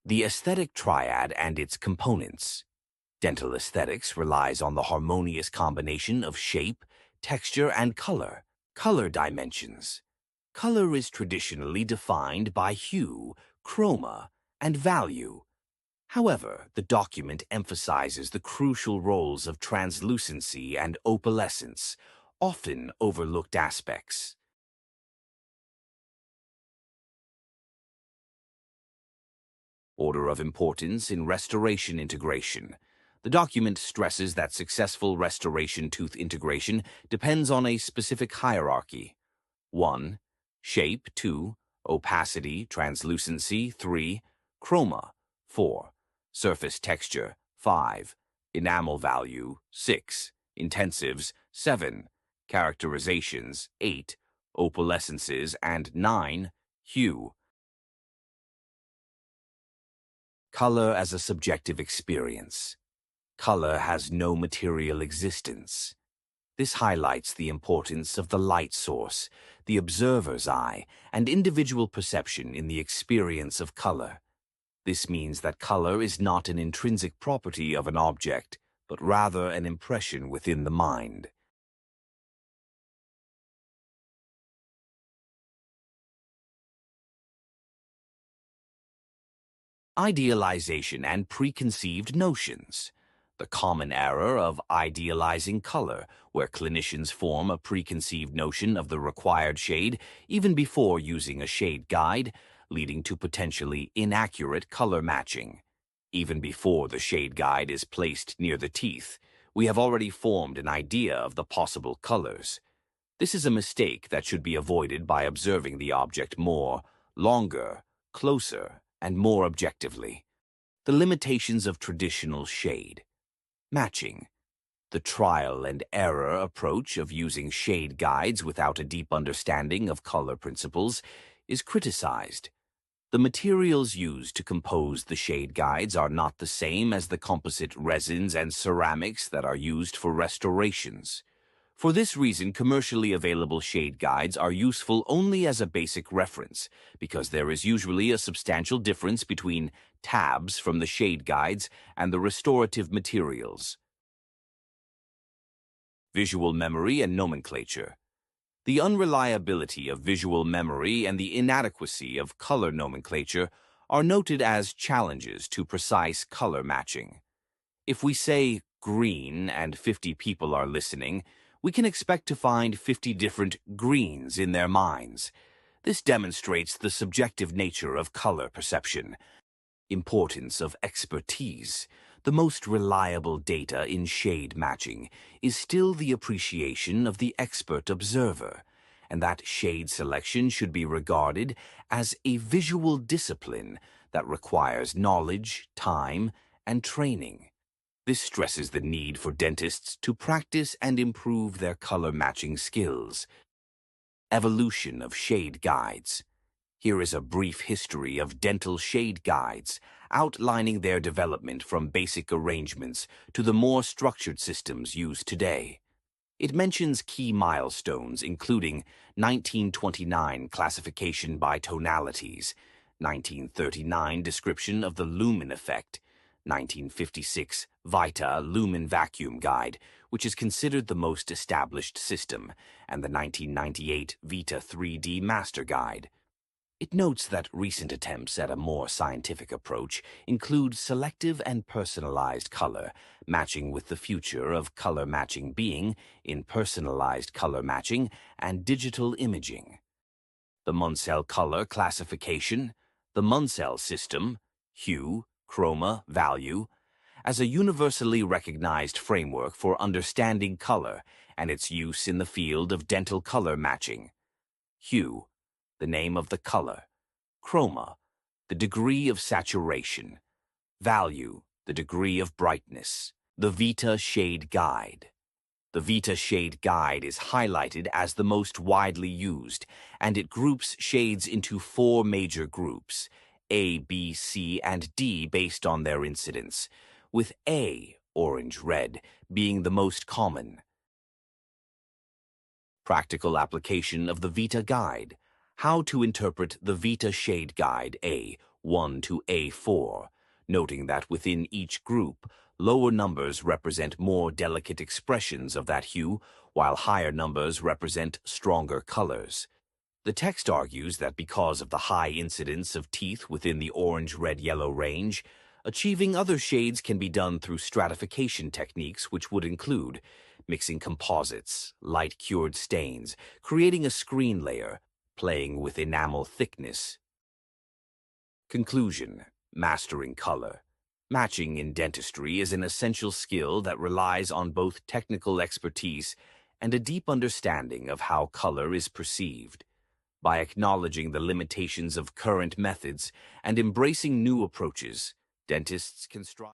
The aesthetic triad and its components. Dental aesthetics relies on the harmonious combination of shape, texture, and color. Color dimensions. Color is traditionally defined by hue, chroma, and value. However, the document emphasizes the crucial roles of translucency and opalescence, often overlooked aspects. Order of importance in restoration integration. The document stresses that successful restoration tooth integration depends on a specific hierarchy. 1. Shape. 2. Opacity, translucency. 3. Chroma. 4. Surface texture. 5. Enamel value. 6. Intensives. 7. Characterizations. 8. Opalescences. And 9. Hue. Color as a subjective experience. Color has no material existence. This highlights the importance of the light source, the observer's eye, and individual perception in the experience of color. This means that color is not an intrinsic property of an object, but rather an impression within the mind. Idealization and preconceived notions. The common error of idealizing color, where clinicians form a preconceived notion of the required shade even before using a shade guide, leading to potentially inaccurate color matching. Even before the shade guide is placed near the teeth, we have already formed an idea of the possible colors. This is a mistake that should be avoided by observing the object more, longer, closer, and more objectively. The limitations of traditional shade. Matching. The trial and error approach of using shade guides without a deep understanding of color principles is criticized. The materials used to compose the shade guides are not the same as the composite resins and ceramics that are used for restorations. For this reason, commercially available shade guides are useful only as a basic reference, because there is usually a substantial difference between tabs from the shade guides and the restorative materials. Visual memory and nomenclature. The unreliability of visual memory and the inadequacy of color nomenclature are noted as challenges to precise color matching. If we say green and 50 people are listening, we can expect to find 50 different greens in their minds. This demonstrates the subjective nature of color perception. Importance of expertise. The most reliable data in shade matching is still the appreciation of the expert observer, and that shade selection should be regarded as a visual discipline that requires knowledge, time, and training. This stresses the need for dentists to practice and improve their color matching skills. Evolution of shade guides. Here is a brief history of dental shade guides, outlining their development from basic arrangements to the more structured systems used today. It mentions key milestones including 1929 classification by tonalities, 1939 description of the lumen effect, 1956 Vita Lumen Vacuum Guide, which is considered the most established system, and the 1998 Vita 3D Master Guide. It notes that recent attempts at a more scientific approach include selective and personalized color, matching with the future of color matching being in personalized color matching and digital imaging. The Munsell color classification, the Munsell system, hue, chroma, value, as a universally recognized framework for understanding color and its use in the field of dental color matching. Hue, the name of the color. Chroma, the degree of saturation. Value, the degree of brightness. The Vita Shade Guide. The Vita Shade Guide is highlighted as the most widely used, and it groups shades into 4 major groups, A, B, C, and D based on their incidence, with A, orange-red, being the most common. Practical application of the Vita Guide. How to interpret the Vita Shade Guide A, 1 to A4, noting that within each group, lower numbers represent more delicate expressions of that hue, while higher numbers represent stronger colors. The text argues that because of the high incidence of teeth within the orange-red-yellow range, achieving other shades can be done through stratification techniques, which would include mixing composites, light-cured stains, creating a screen layer, playing with enamel thickness. Conclusion: mastering color. Matching in dentistry is an essential skill that relies on both technical expertise and a deep understanding of how color is perceived. By acknowledging the limitations of current methods and embracing new approaches, dentists can strive